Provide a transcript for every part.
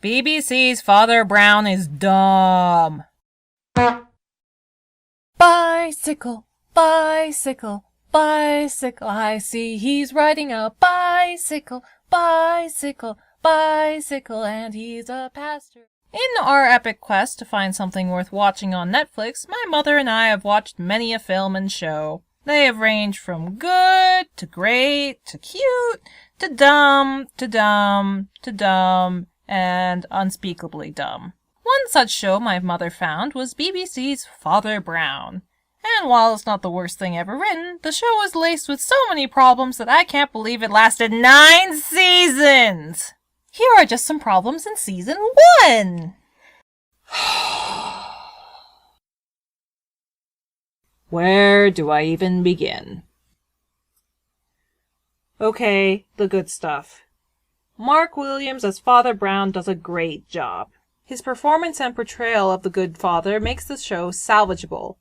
BBC's Father Brown is dumb. Bicycle, bicycle, bicycle. I see he's riding a bicycle, bicycle, bicycle, and he's a pastor. In our epic quest to find something worth watching on Netflix, my mother and I have watched many a film and show. They have ranged from good to great to cute to dumb to dumb to dumb and unspeakably dumb. One such show my mother found was BBC's Father Brown. And while it's not the worst thing ever written, the show is laced with so many problems that I can't believe it lasted 9 seasons! Here are just some problems in season 1! Where do I even begin? Okay, the good stuff. Mark Williams as Father Brown does a great job. His performance and portrayal of the good father makes the show salvageable.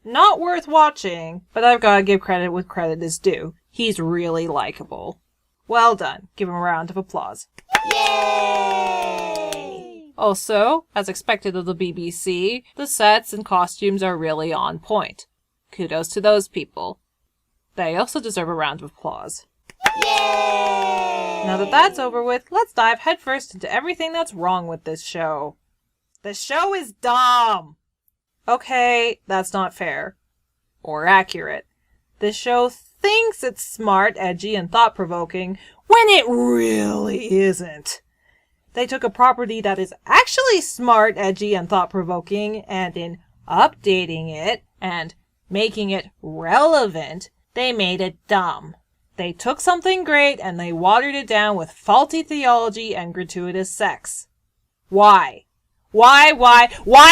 Not worth watching, but I've got to give credit where credit is due. He's really likable. Well done. Give him a round of applause. Yay! Also, as expected of the BBC, the sets and costumes are really on point. Kudos to those people. They also deserve a round of applause. Yay! Now that that's over with, let's dive headfirst into everything that's wrong with this show. The show is dumb! Okay, that's not fair. Or accurate. This show thinks it's smart, edgy, and thought-provoking, when it really isn't. They took a property that is actually smart, edgy, and thought-provoking, and in updating it and making it relevant, they made it dumb. They took something great and they watered it down with faulty theology and gratuitous sex. Why? Why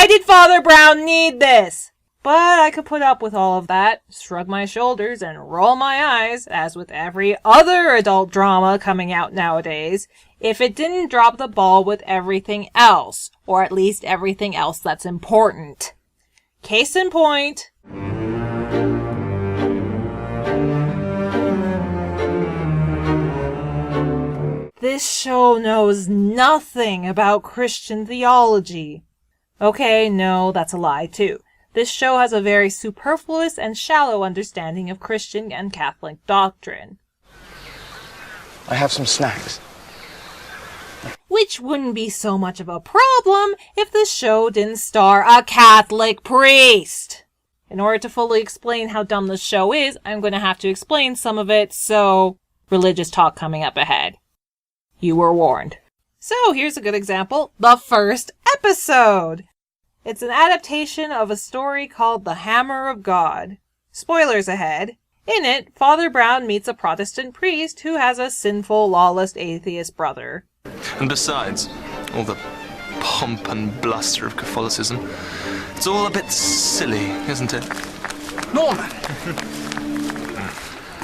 did Father Brown need this? But I could put up with all of that, shrug my shoulders, and roll my eyes, as with every other adult drama coming out nowadays, if it didn't drop the ball with everything else, or at least everything else that's important. Case in point. This show knows nothing about Christian theology. Okay, no, that's a lie too. This show has a very superfluous and shallow understanding of Christian and Catholic doctrine. I have some snacks. Which wouldn't be so much of a problem if the show didn't star a Catholic priest. In order to fully explain how dumb the show is, I'm going to have to explain some of it, so religious talk coming up ahead. You were warned. So here's a good example. The first episode! It's an adaptation of a story called The Hammer of God. Spoilers ahead. In it, Father Brown meets a Protestant priest who has a sinful, lawless atheist brother. And besides, all the pomp and bluster of Catholicism, it's all a bit silly, isn't it? Norman!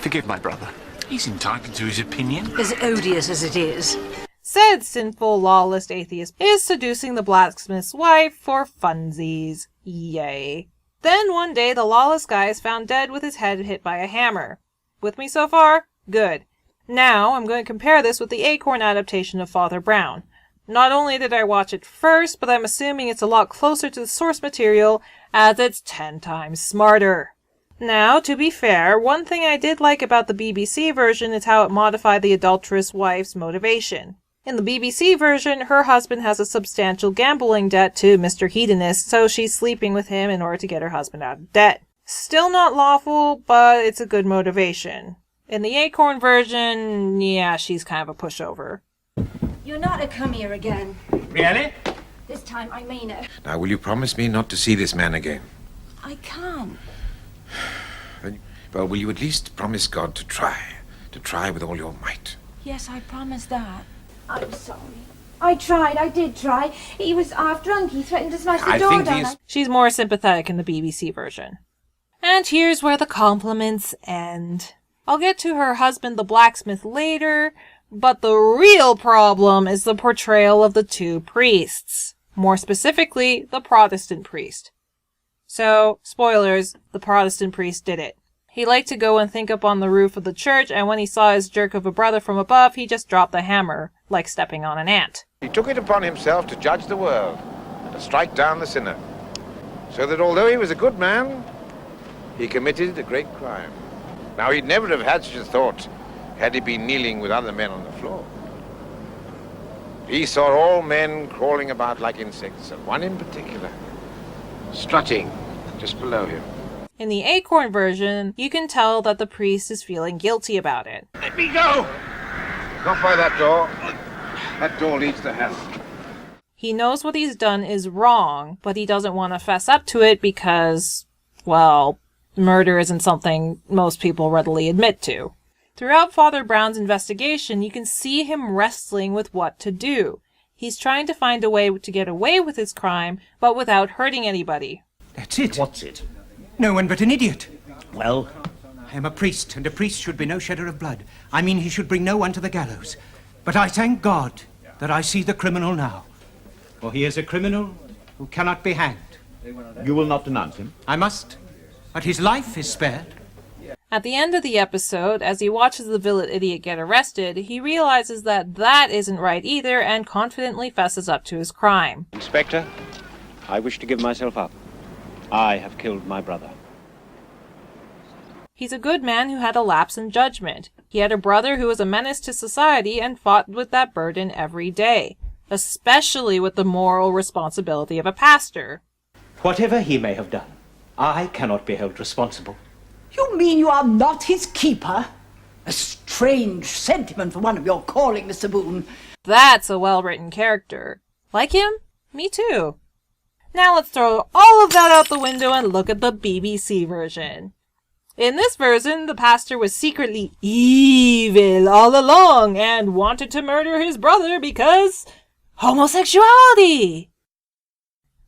Forgive my brother. He's entitled to his opinion. As odious as it is. Said sinful, lawless atheist is seducing the blacksmith's wife for funsies. Yay. Then one day the lawless guy is found dead with his head hit by a hammer. With me so far? Good. Now I'm going to compare this with the Acorn adaptation of Father Brown. Not only did I watch it first, but I'm assuming it's a lot closer to the source material, as it's 10 times smarter. Now, to be fair, one thing I did like about the BBC version is how it modified the adulterous wife's motivation. In the BBC version, her husband has a substantial gambling debt to Mr. Hedonist, so she's sleeping with him in order to get her husband out of debt. Still not lawful, but it's a good motivation. In the Acorn version, yeah, she's kind of a pushover. You're not to come here again. Really? This time I mean it. Now, will you promise me not to see this man again? I can't. Well, will you at least promise God to try with all your might? Yes, I promise that. I'm sorry. I did try. He was half drunk. He threatened to smash the door down. She's more sympathetic in the BBC version. And here's where the compliments end. I'll get to her husband the blacksmith later, but the real problem is the portrayal of the two priests. More specifically, the Protestant priest. So, spoilers, the Protestant priest did it. He liked to go and think up on the roof of the church, and when he saw his jerk of a brother from above, he just dropped the hammer, like stepping on an ant. He took it upon himself to judge the world and to strike down the sinner, so that although he was a good man, he committed a great crime. Now, he'd never have had such a thought had he been kneeling with other men on the floor. He saw all men crawling about like insects, and one in particular, strutting just below him. In the Acorn version, you can tell that the priest is feeling guilty about it. Let me go! Not by that door. That door leads to hell. He knows what he's done is wrong, but he doesn't want to fess up to it because, well, murder isn't something most people readily admit to. Throughout Father Brown's investigation, you can see him wrestling with what to do. He's trying to find a way to get away with his crime, but without hurting anybody. That's it. What's it? No one but an idiot. Well, I am a priest, and a priest should be no shedder of blood. I mean, he should bring no one to the gallows. But I thank God that I see the criminal now. For he is a criminal who cannot be hanged. you will not denounce him? I must, but his life is spared. At the end of the episode, as he watches the villain idiot get arrested, he realizes that that isn't right either and confidently fesses up to his crime. Inspector, I wish to give myself up. I have killed my brother. He's a good man who had a lapse in judgment. He had a brother who was a menace to society and fought with that burden every day, especially with the moral responsibility of a pastor. Whatever he may have done, I cannot be held responsible. You mean you are not his keeper? A strange sentiment for one of your calling, Mr. Boone. That's a well-written character. Like him? Me too. Now let's throw all of that out the window and look at the BBC version. In this version, the pastor was secretly evil all along and wanted to murder his brother because homosexuality.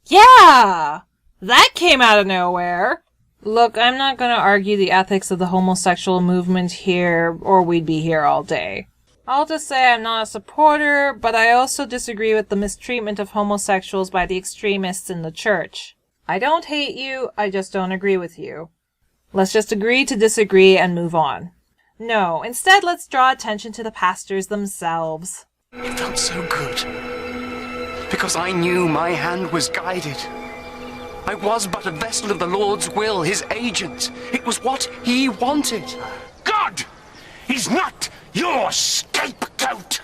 Yeah! That came out of nowhere. Look, I'm not going to argue the ethics of the homosexual movement here, or we'd be here all day. I'll just say I'm not a supporter, but I also disagree with the mistreatment of homosexuals by the extremists in the church. I don't hate you, I just don't agree with you. Let's just agree to disagree and move on. No, instead let's draw attention to the pastors themselves. It felt so good. Because I knew my hand was guided. I was but a vessel of the Lord's will, his agent. It was what he wanted. God! He's not your scapegoat!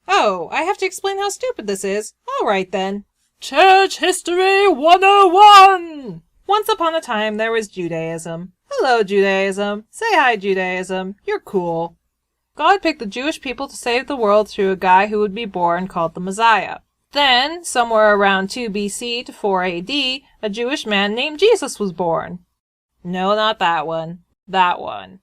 Oh, I have to explain how stupid this is. Alright then. Church History 101! Once upon a time, there was Judaism. Hello, Judaism. Say hi, Judaism. You're cool. God picked the Jewish people to save the world through a guy who would be born called the Messiah. Then, somewhere around 2 BC to 4 AD, a Jewish man named Jesus was born. No, not that one. That one.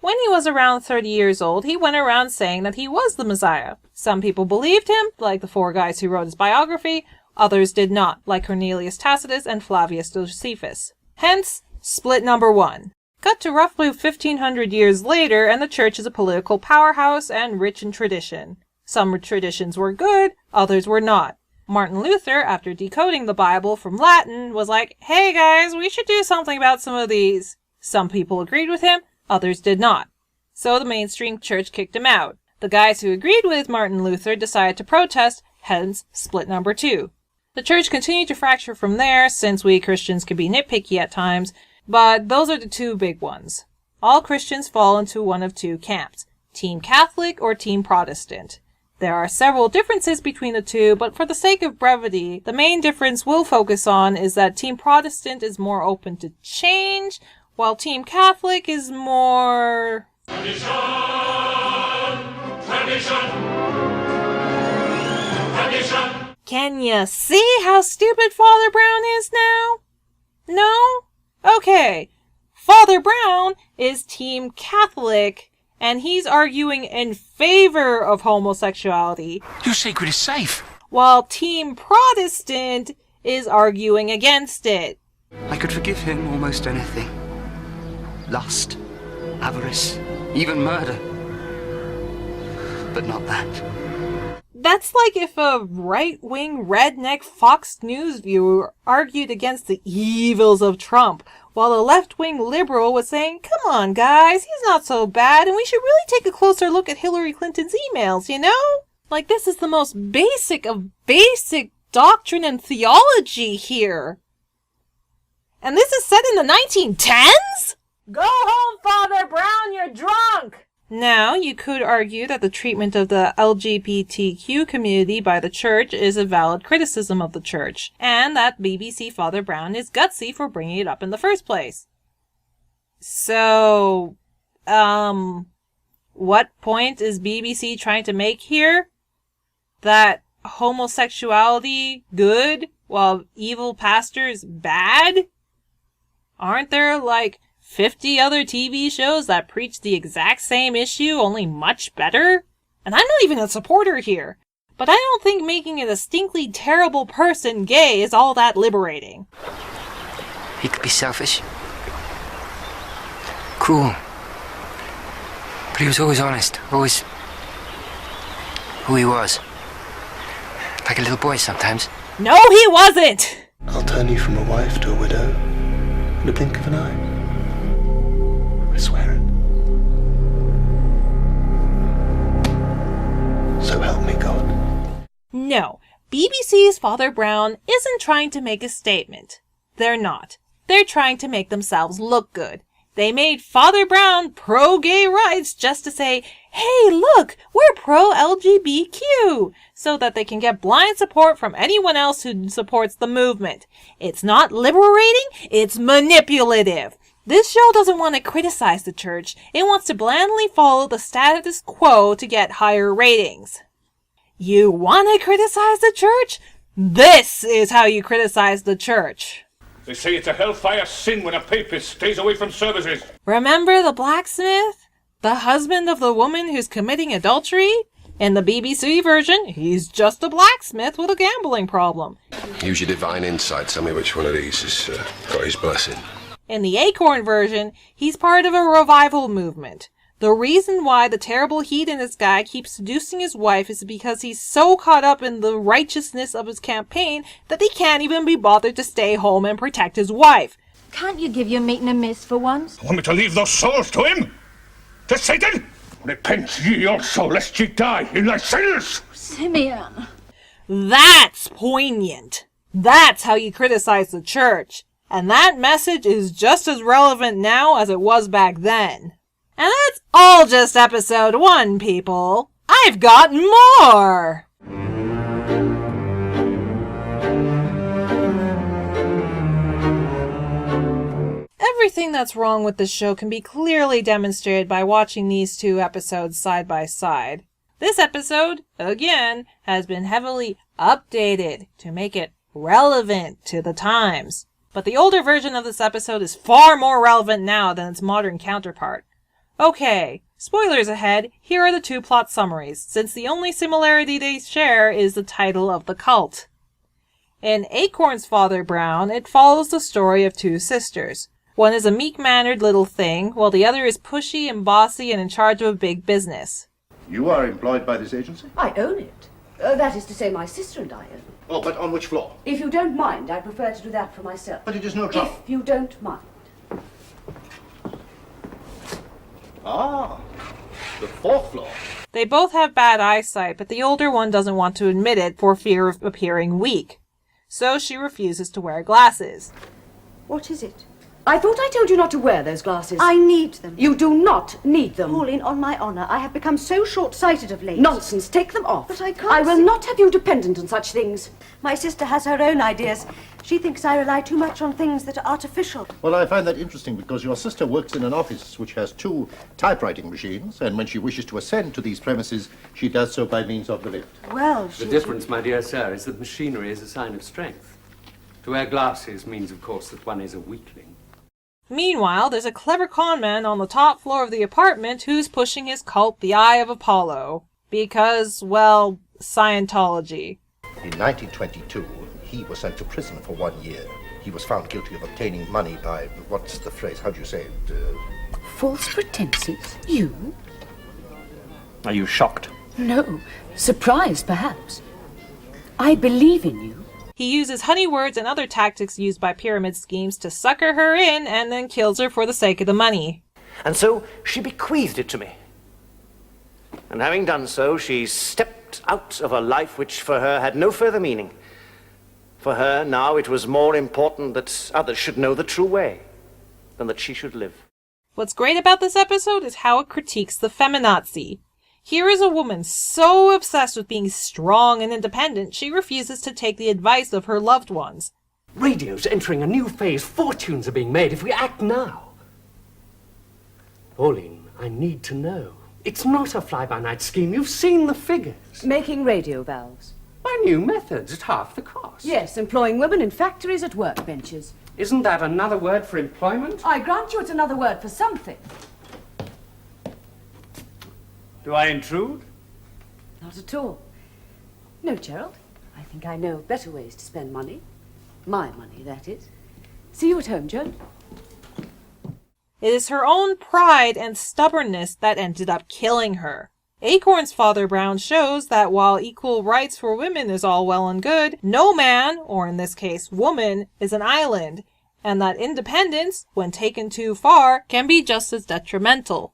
When he was around 30 years old, he went around saying that he was the Messiah. Some people believed him, like the 4 guys who wrote his biography. Others did not, like Cornelius Tacitus and Flavius Josephus. Hence, split number 1. Cut to roughly 1500 years later, and the church is a political powerhouse and rich in tradition. Some traditions were good, others were not. Martin Luther, after decoding the Bible from Latin, was like, hey guys, we should do something about some of these. Some people agreed with him, others did not. So the mainstream church kicked him out. The guys who agreed with Martin Luther decided to protest, hence split number 2. The church continued to fracture from there, since we Christians can be nitpicky at times, but those are the 2 big ones. All Christians fall into one of 2 camps, Team Catholic or Team Protestant. There are several differences between the 2, but for the sake of brevity, the main difference we'll focus on is that Team Protestant is more open to change, while Team Catholic is more... Tradition! Tradition! Tradition! Can you see how stupid Father Brown is now? No? Okay. Father Brown is Team Catholic, and he's arguing in favor of homosexuality. Your secret is safe. While Team Protestant is arguing against it. I could forgive him almost anything. Lust, avarice, even murder. But not that. That's like if a right-wing redneck Fox News viewer argued against the evils of Trump, while the left-wing liberal was saying, come on guys, he's not so bad, and we should really take a closer look at Hillary Clinton's emails, you know? Like, this is the most basic of basic doctrine and theology here. And this is set in the 1910s? Go home, Father Brown, you're drunk! Now, you could argue that the treatment of the LGBTQ community by the church is a valid criticism of the church, and that BBC Father Brown is gutsy for bringing it up in the first place. So, what point is BBC trying to make here? That homosexuality good, while evil pastors bad? Aren't there, like, 50 other TV shows that preach the exact same issue, only much better? And I'm not even a supporter here, but I don't think making a distinctly terrible person gay is all that liberating. He could be selfish, cruel, but he was always honest, always who he was. Like a little boy sometimes. No, he wasn't! I'll turn you from a wife to a widow in a blink of an eye. I swear it. So help me God. No, BBC's Father Brown isn't trying to make a statement. They're not. They're trying to make themselves look good. They made Father Brown pro-gay rights just to say, hey, look, we're pro-LGBTQ, so that they can get blind support from anyone else who supports the movement. It's not liberating, it's manipulative. This show doesn't want to criticize the church, it wants to blandly follow the status quo to get higher ratings. You want to criticize the church? This is how you criticize the church. They say it's a hellfire sin when a papist stays away from services. Remember the blacksmith? The husband of the woman who's committing adultery? In the BBC version, he's just a blacksmith with a gambling problem. Use your divine insight. Tell me which one of these has got his blessing. In the Acorn version, he's part of a revival movement. The reason why the terrible hedonist guy keeps seducing his wife is because he's so caught up in the righteousness of his campaign that he can't even be bothered to stay home and protect his wife. Can't you give your meeting a miss for once? Want me to leave those souls to him? To Satan? Repent ye also, lest ye die in thy sins! Simeon. That's poignant. That's how you criticize the church. And that message is just as relevant now as it was back then. And that's all just episode 1, people. I've got more! Everything that's wrong with this show can be clearly demonstrated by watching these 2 episodes side by side. This episode, again, has been heavily updated to make it relevant to the times. But the older version of this episode is far more relevant now than its modern counterpart. Okay, spoilers ahead, here are the 2 plot summaries, since the only similarity they share is the title of the cult. In Acorn's Father Brown, it follows the story of 2 sisters. One is a meek-mannered little thing, while the other is pushy and bossy and in charge of a big business. You are employed by this agency? I own it. That is to say, my sister and I own it. Oh, but on which floor? If you don't mind, I prefer to do that for myself. But it is no trouble. If you don't mind. Ah, the 4th floor. They both have bad eyesight, but the older one doesn't want to admit it for fear of appearing weak. So she refuses to wear glasses. What is it? I thought I told you not to wear those glasses. I need them. You do not need them. Pauline, on my honour, I have become so short-sighted of late. Nonsense. Take them off. But I can't. I will not have you dependent on such things. My sister has her own ideas. She thinks I rely too much on things that are artificial. Well, I find that interesting because your sister works in an office which has 2 typewriting machines, and when she wishes to ascend to these premises, she does so by means of the lift. Well, The difference, my dear sir, is that machinery is a sign of strength. To wear glasses means, of course, that one is a weakling. Meanwhile, there's a clever conman on the top floor of the apartment who's pushing his cult, the Eye of Apollo. Because, well, Scientology. In 1922, he was sent to prison for 1 year. He was found guilty of obtaining money by, what's the phrase, how do you say it? False pretenses? You? Are you shocked? No. Surprised, perhaps. I believe in you. He uses honey words and other tactics used by pyramid schemes to sucker her in and then kills her for the sake of the money. And so she bequeathed it to me. And having done so, she stepped out of a life which for her had no further meaning. For her, now, it was more important that others should know the true way than that she should live. What's great about this episode is how it critiques the feminazi. Here is a woman so obsessed with being strong and independent, she refuses to take the advice of her loved ones. Radio's entering a new phase. Fortunes are being made if we act now. Pauline, I need to know. It's not a fly-by-night scheme. You've seen the figures. Making radio valves. By new methods at half the cost. Yes, employing women in factories at workbenches. Isn't that another word for employment? I grant you it's another word for something. Do I intrude? Not at all. No, Gerald. I think I know better ways to spend money. My money, that is. See you at home, Joan. It is her own pride and stubbornness that ended up killing her. Acorn's Father Brown shows that while equal rights for women is all well and good, no man, or in this case woman, is an island, and that independence, when taken too far, can be just as detrimental.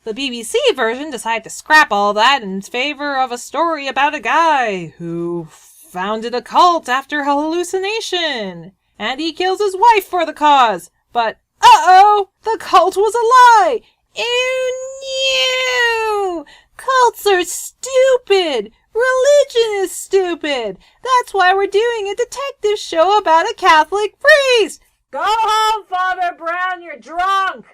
The BBC version decided to scrap all that in favor of a story about a guy who founded a cult after a hallucination, and he kills his wife for the cause, but uh-oh! The cult was a lie! Ew, no! Cults are stupid! Religion is stupid! That's why we're doing a detective show about a Catholic priest! Go home, Father Brown, you're drunk!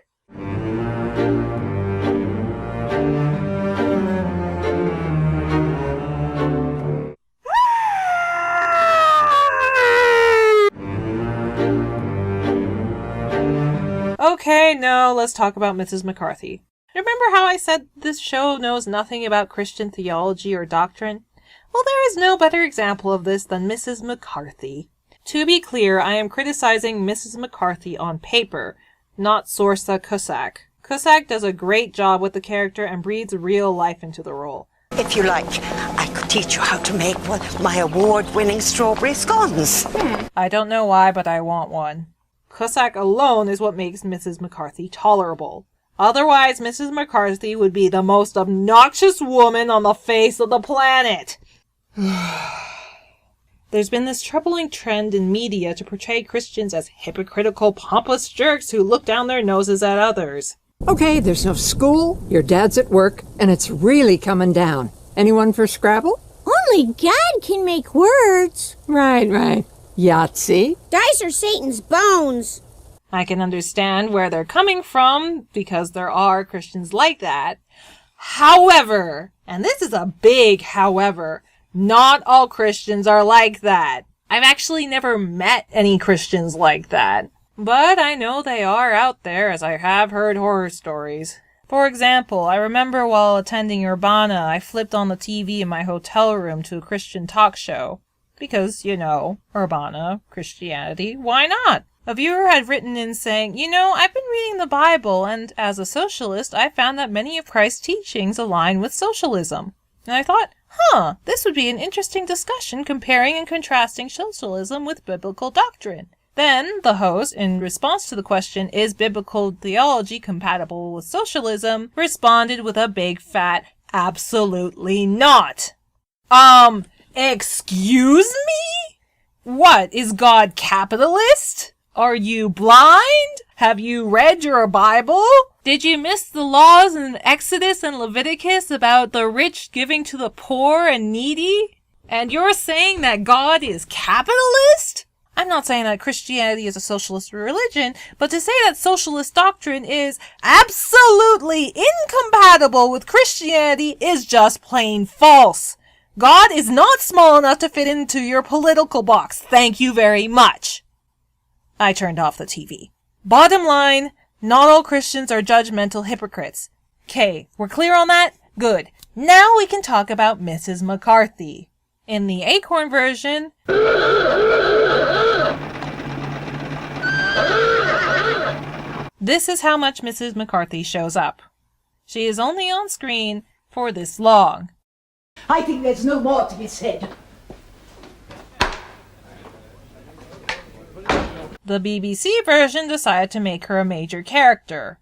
Okay, no, let's talk about Mrs. McCarthy. Remember how I said this show knows nothing about Christian theology or doctrine? Well, there is no better example of this than Mrs. McCarthy. To be clear, I am criticizing Mrs. McCarthy on paper, not Sorsa Cusack. Cusack does a great job with the character and breathes real life into the role. If you like, I could teach you how to make my award-winning strawberry scones. I don't know why, but I want one. Cusack alone is what makes Mrs. McCarthy tolerable. Otherwise, Mrs. McCarthy would be the most obnoxious woman on the face of the planet. There's been this troubling trend in media to portray Christians as hypocritical, pompous jerks who look down their noses at others. Okay, there's no school, your dad's at work, and it's really coming down. Anyone for Scrabble? Only God can make words. Right. Yahtzee? Dice are Satan's bones. I can understand where they're coming from, because there are Christians like that. However, and this is a big however, not all Christians are like that. I've actually never met any Christians like that. But I know they are out there, as I have heard horror stories. For example, I remember while attending Urbana, I flipped on the TV in my hotel room to a Christian talk show. Because, Urbana, Christianity, why not? A viewer had written in saying, I've been reading the Bible, and as a socialist, I found that many of Christ's teachings align with socialism. And I thought, this would be an interesting discussion comparing and contrasting socialism with biblical doctrine. Then, the host, in response to the question, is biblical theology compatible with socialism, responded with a big fat, absolutely not. Excuse me? What, is God capitalist? Are you blind? Have you read your Bible? Did you miss the laws in Exodus and Leviticus about the rich giving to the poor and needy? And you're saying that God is capitalist? I'm not saying that Christianity is a socialist religion, but to say that socialist doctrine is absolutely incompatible with Christianity is just plain false. God is not small enough to fit into your political box. Thank you very much. I turned off the TV. Bottom line, not all Christians are judgmental hypocrites. Okay, we're clear on that? Good. Now we can talk about Mrs. McCarthy. In the Acorn version, this is how much Mrs. McCarthy shows up. She is only on screen for this long. I think there's no more to be said. The BBC version decided to make her a major character.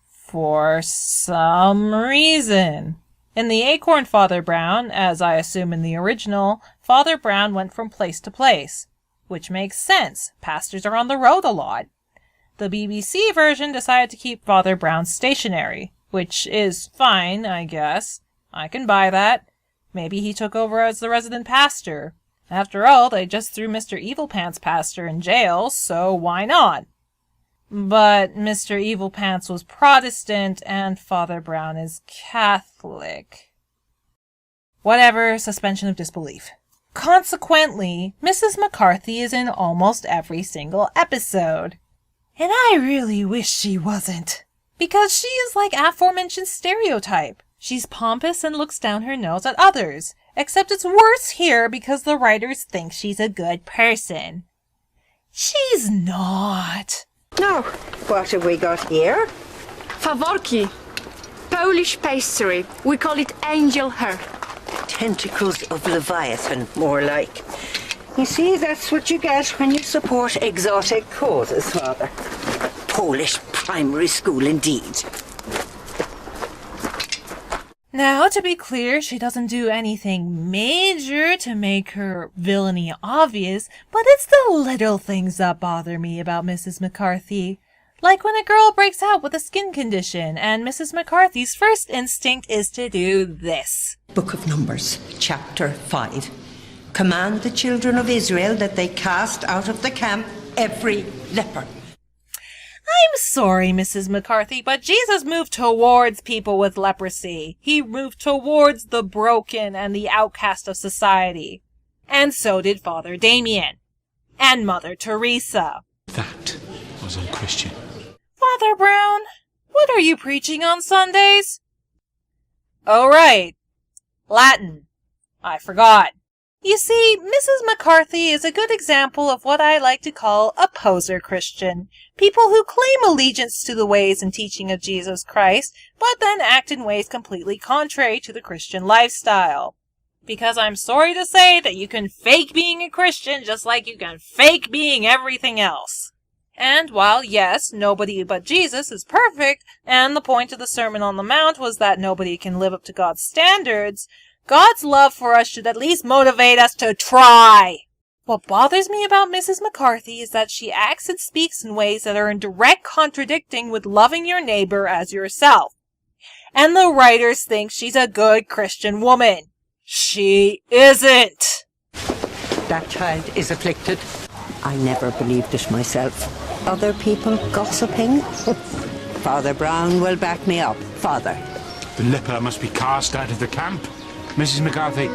For some reason. In the Acorn Father Brown, as I assume in the original, Father Brown went from place to place. Which makes sense. Pastors are on the road a lot. The BBC version decided to keep Father Brown stationary, which is fine, I guess. I can buy that. Maybe he took over as the resident pastor. After all, they just threw Mr. Evilpants Pastor in jail, so why not? But Mr. Evilpants was Protestant and Father Brown is Catholic. Whatever, suspension of disbelief. Consequently, Mrs. McCarthy is in almost every single episode. And I really wish she wasn't. Because she is like aforementioned stereotype. She's pompous and looks down her nose at others. Except it's worse here because the writers think she's a good person. She's not. Now, what have we got here? Faworki. Polish pastry. We call it angel hair. Tentacles of Leviathan, more like. You see, that's what you get when you support exotic causes, Father. Polish primary school, indeed. Now, to be clear, she doesn't do anything major to make her villainy obvious, but it's the little things that bother me about Mrs. McCarthy. Like when a girl breaks out with a skin condition, and Mrs. McCarthy's first instinct is to do this. Book of Numbers, chapter 5. Command the children of Israel that they cast out of the camp every leper. I'm sorry, Mrs. McCarthy, but Jesus moved towards people with leprosy. He moved towards the broken and the outcast of society. And so did Father Damien. And Mother Teresa. That was unchristian. Father Brown, what are you preaching on Sundays? Oh, right. Latin. I forgot. You see, Mrs. McCarthy is a good example of what I like to call a poser Christian. People who claim allegiance to the ways and teaching of Jesus Christ, but then act in ways completely contrary to the Christian lifestyle. Because I'm sorry to say that you can fake being a Christian just like you can fake being everything else. And while, yes, nobody but Jesus is perfect, and the point of the Sermon on the Mount was that nobody can live up to God's standards, God's love for us should at least motivate us to try. What bothers me about Mrs. McCarthy is that she acts and speaks in ways that are in direct contradicting with loving your neighbor as yourself. And the writers think she's a good Christian woman. She isn't. That child is afflicted. I never believed it myself. Other people gossiping? Father Brown will back me up. Father. The leper must be cast out of the camp. Mrs. McCarthy.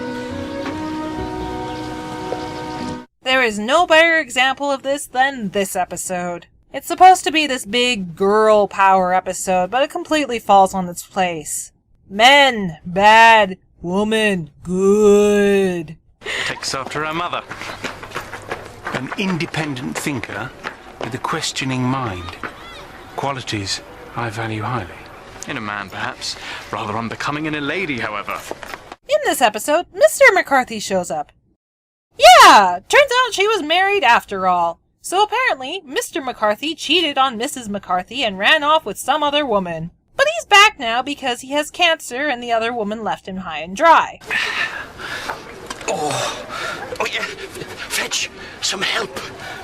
There is no better example of this than this episode. It's supposed to be this big girl power episode, but it completely falls on its place. Men, bad. Woman, good. Takes after her mother. An independent thinker with a questioning mind. Qualities I value highly. In a man, perhaps. Rather unbecoming in a lady, however. In this episode, Mr. McCarthy shows up. Yeah! Turns out she was married after all. So apparently, Mr. McCarthy cheated on Mrs. McCarthy and ran off with some other woman. But he's back now because he has cancer and the other woman left him high and dry. Oh yeah, fetch some help,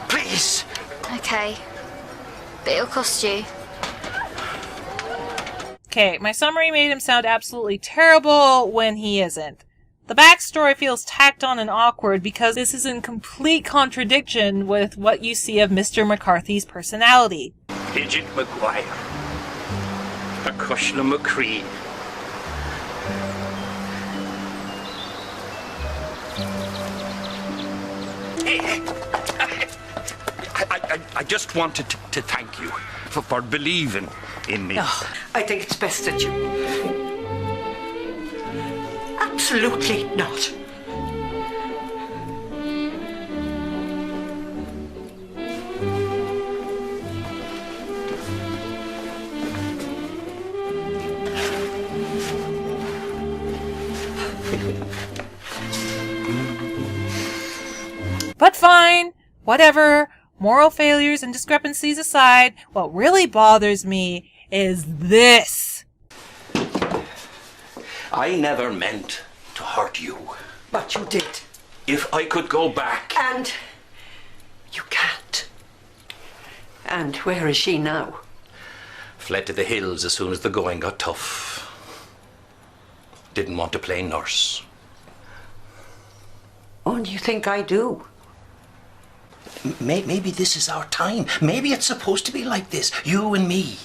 please. Okay, but it'll cost you. Okay, my summary made him sound absolutely terrible when he isn't. The backstory feels tacked on and awkward because this is in complete contradiction with what you see of Mr. McCarthy's personality. Pidget McGuire. Acushla McCree. I just wanted to thank you for believing in me. Oh, I think it's best that you... Absolutely not. But fine, whatever. Moral failures and discrepancies aside, what really bothers me is this. I never meant to hurt you. But you did. If I could go back... And you can't. And where is she now? Fled to the hills as soon as the going got tough. Didn't want to play nurse. Oh, and you think I do? Maybe this is our time. Maybe it's supposed to be like this, you and me.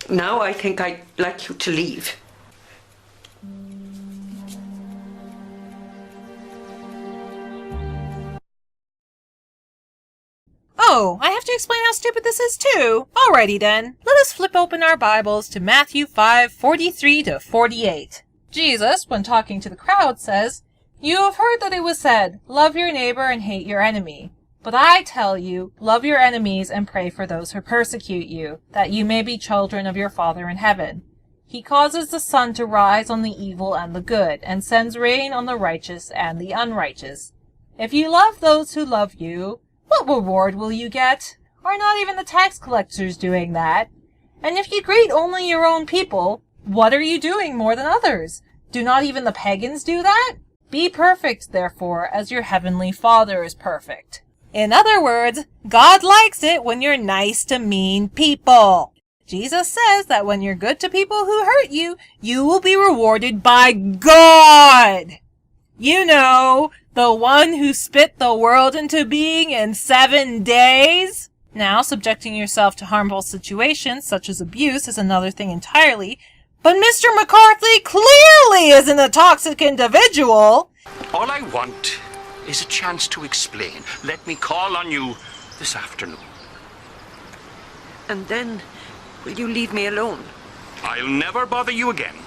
Now I think I'd like you to leave. Oh, I have to explain how stupid this is too. Alrighty then. Let us flip open our Bibles to Matthew 5:43-48. Jesus, when talking to the crowd, says, "You have heard that it was said, 'Love your neighbor and hate your enemy.' But I tell you, love your enemies and pray for those who persecute you, that you may be children of your Father in heaven. He causes the sun to rise on the evil and the good, and sends rain on the righteous and the unrighteous. If you love those who love you, what reward will you get? Are not even the tax collectors doing that? And if you greet only your own people, what are you doing more than others? Do not even the pagans do that? Be perfect, therefore, as your heavenly Father is perfect." In other words, God likes it when you're nice to mean people. Jesus says that when you're good to people who hurt you, you will be rewarded by God. You know, the one who spit the world into being in 7 days. Now, subjecting yourself to harmful situations such as abuse is another thing entirely, but Mr. McCarthy clearly isn't a toxic individual. All I want is a chance to explain. Let me call on you this afternoon. And then, will you leave me alone? I'll never bother you again,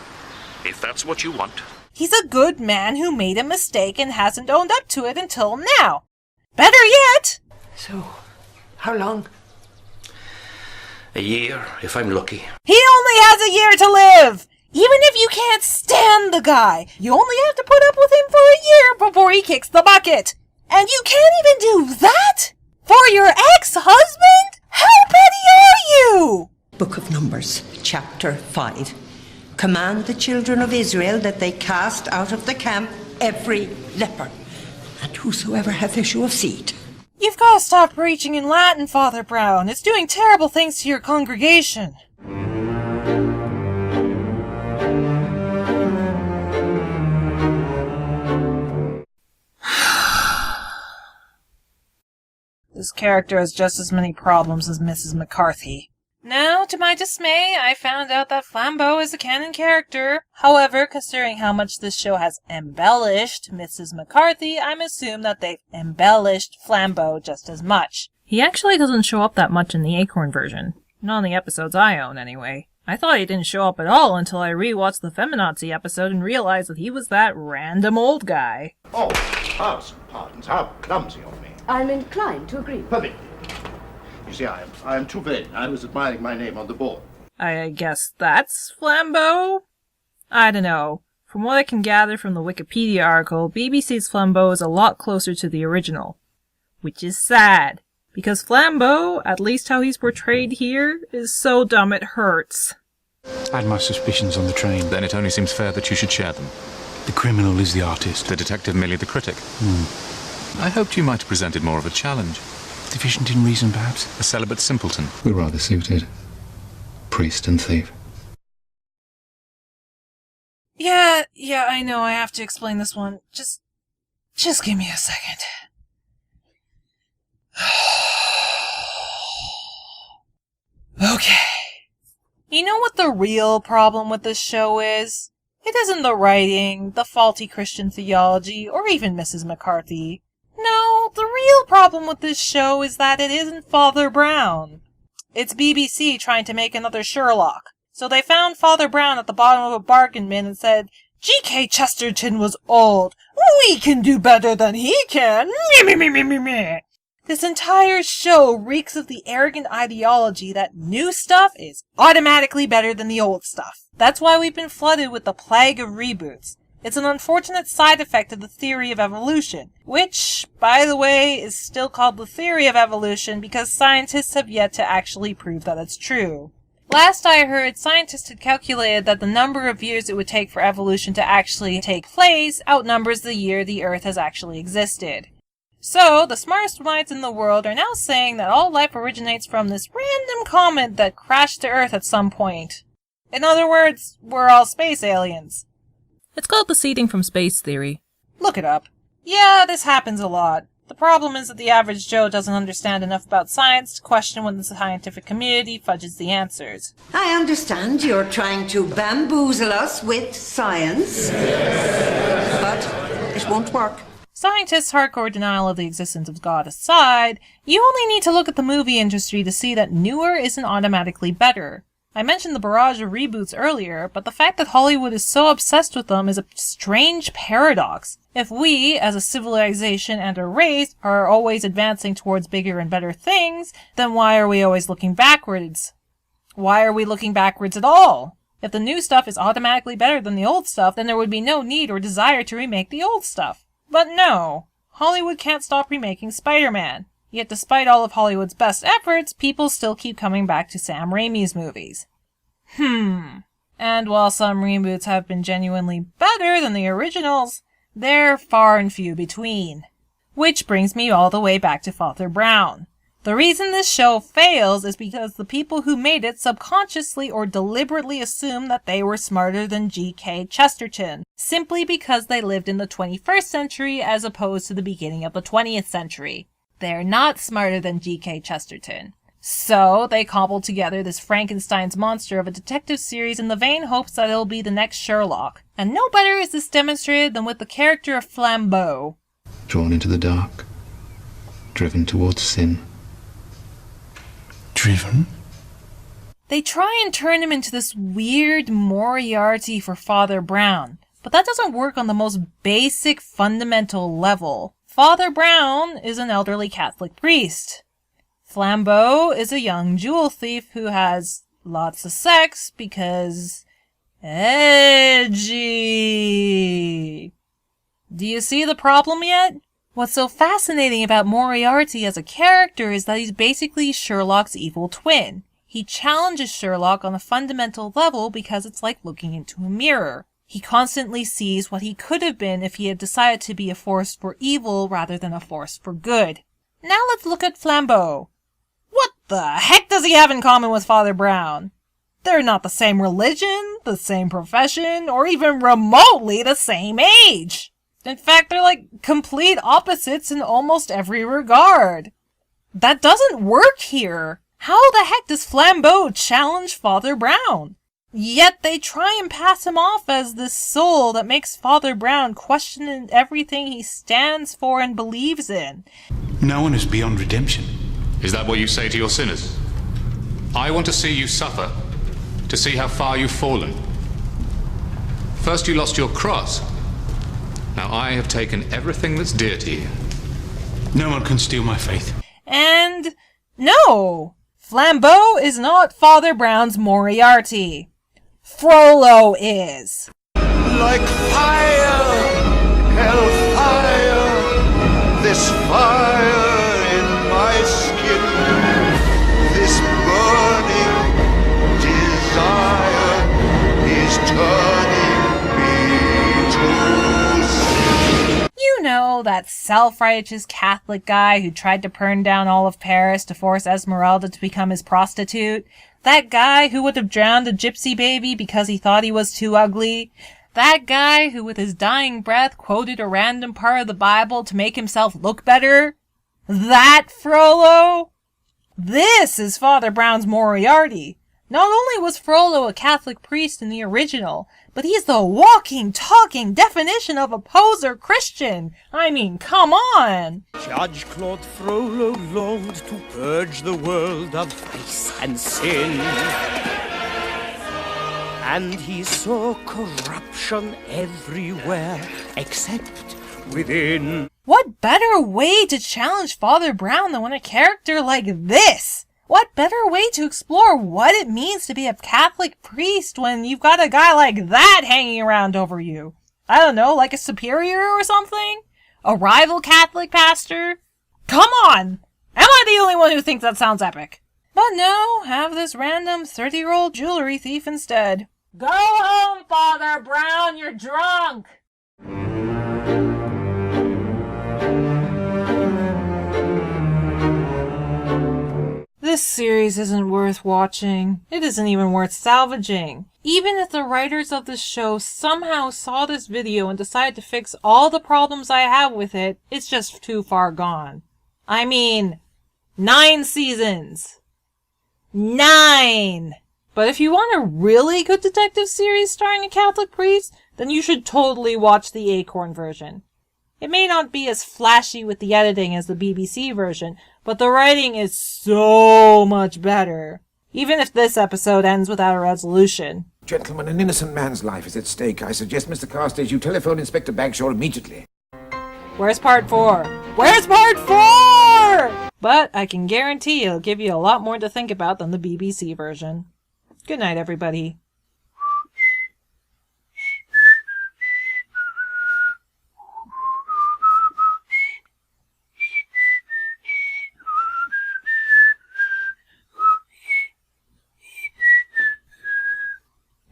if that's what you want. He's a good man who made a mistake and hasn't owned up to it until now. Better yet! So, how long? A year, if I'm lucky. He only has a year to live! Even if you can't stand the guy, you only have to put up with him for a year before he kicks the bucket. And you can't even do that? For your ex-husband? How petty are you? Book of Numbers, chapter 5. Command the children of Israel that they cast out of the camp every leper, and whosoever hath issue of seed. You've got to stop preaching in Latin, Father Brown. It's doing terrible things to your congregation. This character has just as many problems as Mrs. McCarthy. Now, to my dismay, I found out that Flambeau is a canon character. However, considering how much this show has embellished Mrs. McCarthy, I'm assuming that they've embellished Flambeau just as much. He actually doesn't show up that much in the Acorn version. Not in the episodes I own, anyway. I thought he didn't show up at all until I rewatched the Feminazi episode and realized that he was that random old guy. Oh, 1,000 pardons. How clumsy of me. I'm inclined to agree. Perfect. You see, I am too vain. I was admiring my name on the board. I guess that's Flambeau? I don't know. From what I can gather from the Wikipedia article, BBC's Flambeau is a lot closer to the original. Which is sad, because Flambeau, at least how he's portrayed here, is so dumb it hurts. I had my suspicions on the train. Then it only seems fair that you should share them. The criminal is the artist. The detective merely the critic. I hoped you might have presented more of a challenge. Deficient in reason, perhaps? A celibate simpleton. We're rather suited. Priest and thief. Yeah, I know I have to explain this one. Just give me a second. Okay. You know what the real problem with this show is? It isn't the writing, the faulty Christian theology, or even Mrs. McCarthy. No, the real problem with this show is that it isn't Father Brown. It's BBC trying to make another Sherlock. So they found Father Brown at the bottom of a bargain bin and said, "G.K. Chesterton was old. We can do better than he can." Me. This entire show reeks of the arrogant ideology that new stuff is automatically better than the old stuff. That's why we've been flooded with the plague of reboots. It's an unfortunate side effect of the theory of evolution, which, by the way, is still called the theory of evolution because scientists have yet to actually prove that it's true. Last I heard, scientists had calculated that the number of years it would take for evolution to actually take place outnumbers the year the Earth has actually existed. So, the smartest minds in the world are now saying that all life originates from this random comet that crashed to Earth at some point. In other words, we're all space aliens. It's called the seeding from space theory. Look it up. Yeah, this happens a lot. The problem is that the average Joe doesn't understand enough about science to question when the scientific community fudges the answers. I understand you're trying to bamboozle us with science, but it won't work. Scientists' hardcore denial of the existence of God aside, you only need to look at the movie industry to see that newer isn't automatically better. I mentioned the barrage of reboots earlier, but the fact that Hollywood is so obsessed with them is a strange paradox. If we, as a civilization and a race, are always advancing towards bigger and better things, then why are we always looking backwards? Why are we looking backwards at all? If the new stuff is automatically better than the old stuff, then there would be no need or desire to remake the old stuff. But no, Hollywood can't stop remaking Spider-Man. Yet despite all of Hollywood's best efforts, people still keep coming back to Sam Raimi's movies. And while some reboots have been genuinely better than the originals, they're far and few between. Which brings me all the way back to Father Brown. The reason this show fails is because the people who made it subconsciously or deliberately assumed that they were smarter than G.K. Chesterton, simply because they lived in the 21st century as opposed to the beginning of the 20th century. They're not smarter than G.K. Chesterton. So, they cobbled together this Frankenstein's monster of a detective series in the vain hopes that it'll be the next Sherlock. And no better is this demonstrated than with the character of Flambeau. Drawn into the dark, driven towards sin. Driven? They try and turn him into this weird Moriarty for Father Brown, but that doesn't work on the most basic, fundamental level. Father Brown is an elderly Catholic priest. Flambeau is a young jewel thief who has lots of sex because... edgy. Do you see the problem yet? What's so fascinating about Moriarty as a character is that he's basically Sherlock's evil twin. He challenges Sherlock on a fundamental level because it's like looking into a mirror. He constantly sees what he could have been if he had decided to be a force for evil rather than a force for good. Now let's look at Flambeau. What the heck does he have in common with Father Brown? They're not the same religion, the same profession, or even remotely the same age. In fact, they're like complete opposites in almost every regard. That doesn't work here. How the heck does Flambeau challenge Father Brown? Yet they try and pass him off as this soul that makes Father Brown question everything he stands for and believes in. No one is beyond redemption. Is that what you say to your sinners? I want to see you suffer, to see how far you've fallen. First you lost your cross. Now I have taken everything that's dear to you. No one can steal my faith. And no! Flambeau is not Father Brown's Moriarty. Frollo is. Like fire, hellfire, this fire in my skin, this burning desire is turning me to sin. You know, that self-righteous Catholic guy who tried to burn down all of Paris to force Esmeralda to become his prostitute? That guy who would have drowned a gypsy baby because he thought he was too ugly? That guy who with his dying breath quoted a random part of the Bible to make himself look better? That Frollo? This is Father Brown's Moriarty. Not only was Frollo a Catholic priest in the original, but he's the walking, talking definition of a poser Christian. I mean, come on! Judge Claude Frollo longed to purge the world of vice and sin. And he saw corruption everywhere, except within. What better way to challenge Father Brown than when a character like this? What better way to explore what it means to be a Catholic priest when you've got a guy like that hanging around over you? I don't know, like a superior or something? A rival Catholic pastor? Come on! Am I the only one who thinks that sounds epic? But no, have this random 30-year-old jewelry thief instead. Go home, Father Brown, you're drunk! This series isn't worth watching. It isn't even worth salvaging. Even if the writers of this show somehow saw this video and decided to fix all the problems I have with it, it's just too far gone. I mean, 9 seasons. 9! But if you want a really good detective series starring a Catholic priest, then you should totally watch the Acorn version. It may not be as flashy with the editing as the BBC version, but the writing is so much better. Even if this episode ends without a resolution. Gentlemen, an innocent man's life is at stake. I suggest, Mr. Carstairs, you telephone Inspector Bagshaw immediately. Where's part 4? Where's part 4? But I can guarantee it'll give you a lot more to think about than the BBC version. Good night, everybody.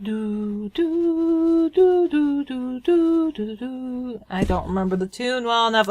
Do do do do do do do do. I don't remember the tune well enough.